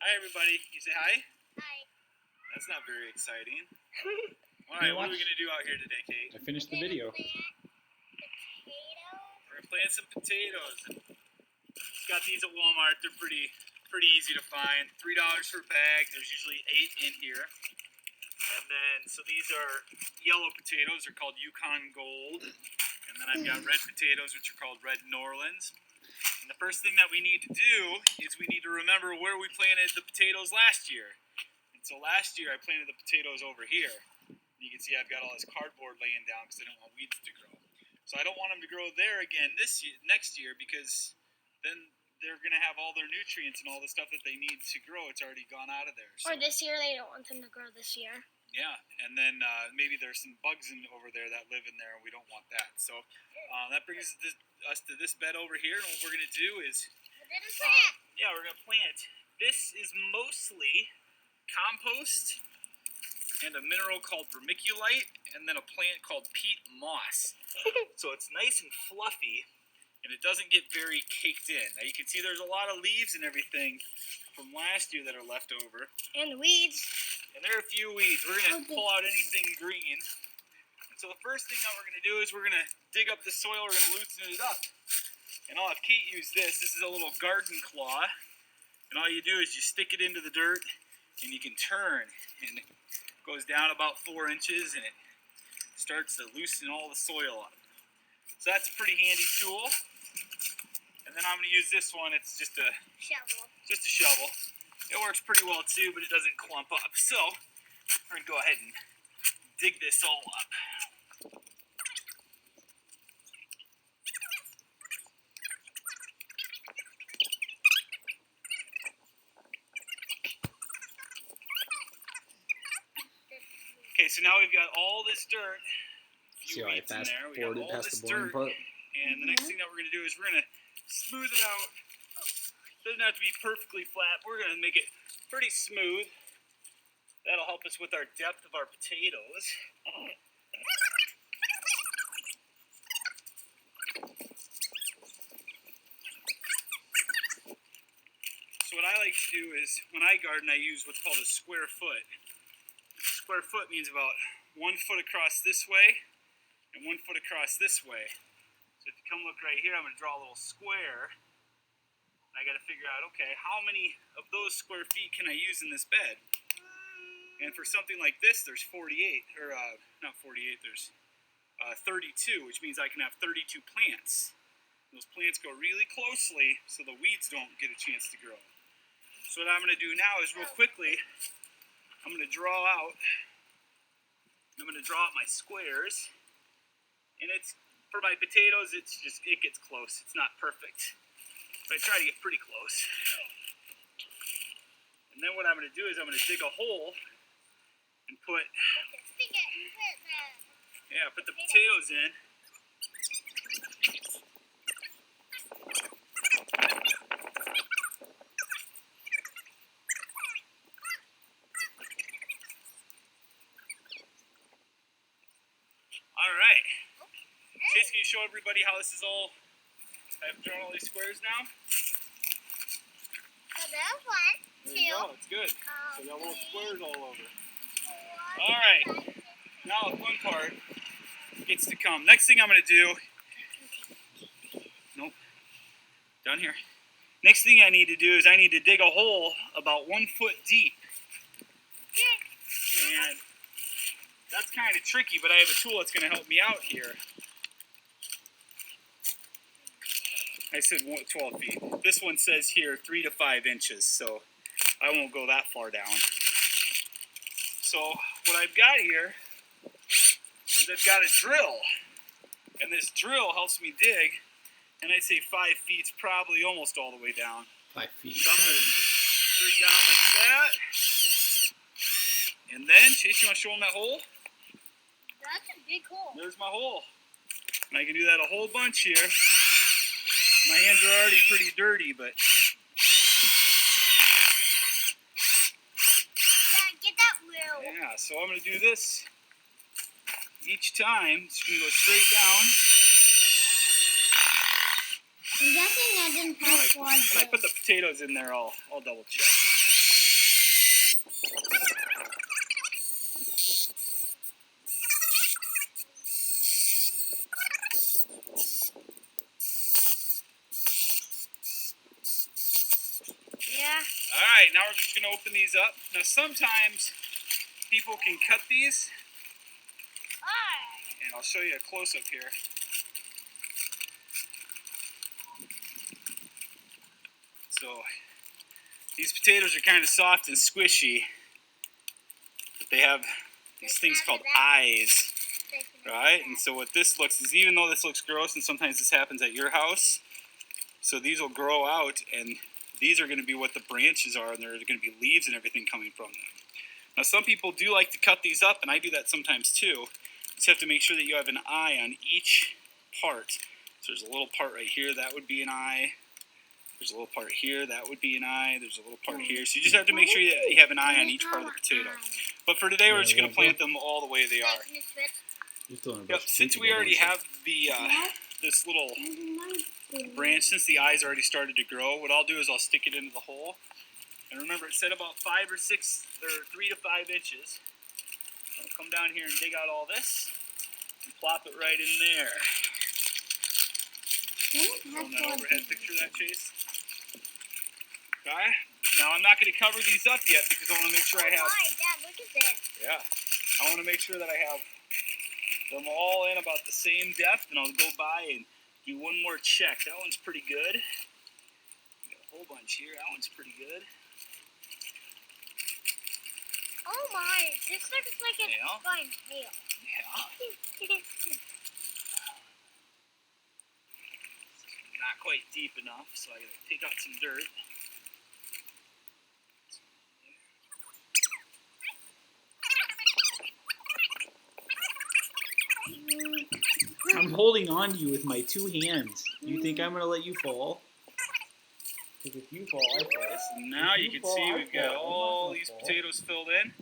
Hi, everybody. You say hi? Hi. That's not very exciting. All right, what are we going to do out here today, Kate? I finished the video. We're going to plant some potatoes. Got these at Walmart. They're pretty easy to find. $3 per bag. There's usually 8 in here. And then, so these are yellow potatoes. They're called Yukon Gold. And then I've got red potatoes, which are called Red New Orleans. And the first thing that we need to do is we need to remember where we planted the potatoes last year. And so last year I planted the potatoes over here. You can see I've got all this cardboard laying down because I don't want weeds to grow. So I don't want them to grow there again next year, because then they're going to have all their nutrients and all the stuff that they need to grow. It's already gone out of there. So, or this year, they don't want them to grow this year. Yeah, and then maybe there's some bugs over there that live in there, and we don't want that. So that brings us to this bed over here, and what we're going to do is, we're going to plant. This is mostly compost and a mineral called vermiculite, and then a plant called peat moss. So it's nice and fluffy, and it doesn't get very caked in. Now you can see there's a lot of leaves and everything from last year that are left over. And the weeds. And there are a few weeds. We're going to pull out anything green. And so the first thing that we're going to do is we're going to dig up the soil. We're going to loosen it up. And I'll have Kate use this. This is a little garden claw. And all you do is you stick it into the dirt, and you can turn. And it goes down about 4 inches, and it starts to loosen all the soil up. So that's a pretty handy tool. And then I'm going to use this one. It's just a shovel. It works pretty well too, but it doesn't clump up. So we're going to go ahead and dig this all up. Okay, so now we've got all this dirt. See how I fast forwarded past the boring part? And the next thing that we're going to do is we're going to smooth it out. It doesn't have to be perfectly flat. We're going to make it pretty smooth. That'll help us with our depth of our potatoes. So what I like to do is, when I garden, I use what's called a square foot. Square foot means about 1 foot across this way and 1 foot across this way. So if you come look right here, I'm going to draw a little square. I got to figure out, okay, how many of those square feet can I use in this bed? And for something like this, there's 48, or not 48, there's 32, which means I can have 32 plants. Those plants go really closely so the weeds don't get a chance to grow. So what I'm going to do now is real quickly, I'm going to draw out my squares. And it's, for my potatoes, it gets close. It's not perfect. But I try to get pretty close. And then what I'm going to do is I'm going to dig a hole and put the potatoes in. All right. Chase, can you show everybody how this is all? I've drawn all these squares now. So there's 1, 2. There you go. It's good. So we got little squares all over. All right. Now the fun part gets to come. Next thing I'm going to do. Nope. Down here. Next thing I need to do is I need to dig a hole about 1 foot deep. And that's kind of tricky, but I have a tool that's going to help me out here. I said 12 feet. This one says here 3 to 5 inches, so I won't go that far down. So what I've got here is I've got a drill, and this drill helps me dig, and I'd say 5 feet's probably almost all the way down. 5 feet. So I'm going to dig down like that, and then, Chase, you want to show them that hole? That's a big hole. There's my hole. And I can do that a whole bunch here. My hands are already pretty dirty, but... Yeah, get that wheel. Yeah, so I'm going to do this each time. It's going to go straight down. I'm guessing I didn't pass one. When I put the potatoes in there, I'll double check. Yeah. All right, now we're just gonna open these up. Now sometimes people can cut these, Alright. and I'll show you a close up here. So these potatoes are kind of soft and squishy, but they have these things called eyes, right? And so what this looks is, even though this looks gross, and sometimes this happens at your house, so these will grow out, and these are going to be what the branches are, and there are going to be leaves and everything coming from them. Now some people do like to cut these up, and I do that sometimes too. You just have to make sure that you have an eye on each part. So there's a little part right here, that would be an eye. There's a little part here, that would be an eye. There's a little part here. So you just have to make sure that you have an eye on each part of the potato. But for today, we're just going to plant them all the way they are. Yep, since we already have the this little branch, since the eyes already started to grow, what I'll do is I'll stick it into the hole. And remember, it said about 5 or 6 or 3 to 5 inches. I'll come down here and dig out all this and plop it right in there. On that overhead picture of that, Chase. Okay. Now I'm not going to cover these up yet because I want to make sure I have. Oh my, Dad, look at this. Yeah. I want to make sure that I have them all in about the same depth, and I'll go by and do one more check. That one's pretty good. Got a whole bunch here. That one's pretty good. Oh my, this looks like it's going hail. Yeah. Not quite deep enough, so I gotta take out some dirt. I'm holding on to you with my 2 hands. You think I'm gonna let you fall? Because if you fall, I fall. So now you can see we've got all these potatoes filled in.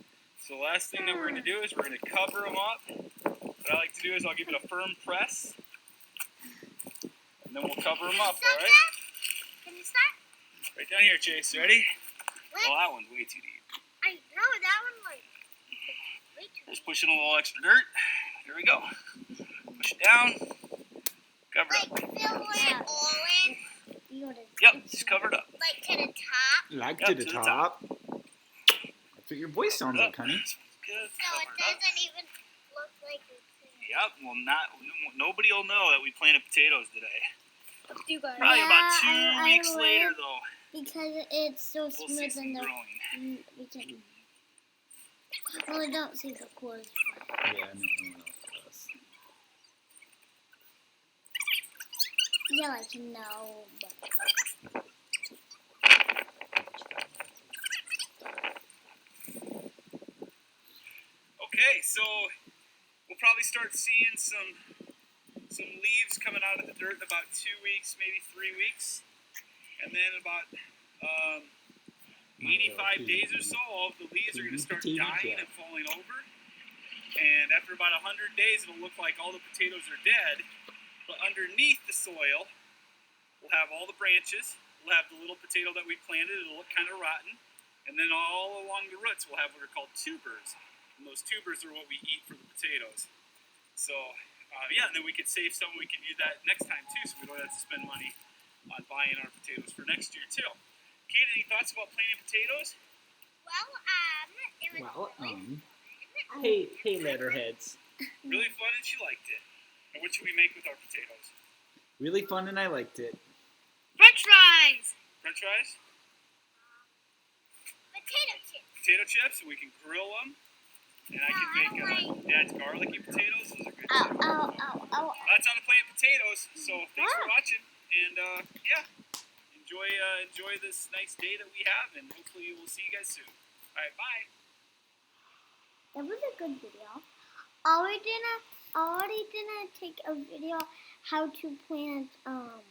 So the last thing that we're gonna do is we're gonna cover them up. What I like to do is I'll give it a firm press, and then we'll cover them up. All right? Can you start? Right down here, Chase. Ready? What? Oh, that one's way too deep. I know that one like way too Just push in a little extra dirt. Here we go. Push it down. Cover it up. like fill it all in. Yep, just cover it up. Like to the top. Like Yep, to the top. That's what your voice sounds like, honey. Good. So Cover it it up. doesn't even look like it's Yep. Well, nobody will know that we planted potatoes today. you guys. Probably about 2 weeks later, though. Because it's so We'll see smooth some and growing. we can. Well, I don't see the cords. Yeah, I mean, no one else does. Yeah, like no. But... Okay, so we'll probably start seeing some leaves coming out of the dirt in about 2 weeks, maybe 3 weeks, and then about 85 days or so, all of the leaves are going to start dying and falling over. And after about 100 days, it'll look like all the potatoes are dead. But underneath the soil, we'll have all the branches. We'll have the little potato that we planted. It'll look kind of rotten. And then all along the roots, we'll have what are called tubers. And those tubers are what we eat for the potatoes. So, yeah, and then we could save some. We can use that next time, too, so we don't have to spend money on buying our potatoes for next year, too. Kate, any thoughts about planting potatoes? Well, it was Hey, letterheads. Really fun, and she liked it. And what should we make with our potatoes? Really fun, and I liked it. French fries. French fries? Potato chips. Potato chips, and we can grill them. And I can make Dad's garlicky potatoes. Those are good. Ow. That's on the plant potatoes. So thanks for watching. And yeah, enjoy this nice day that we have. And hopefully we'll see you guys soon. All right, bye. That was a good video. Already didn't take a video how to plant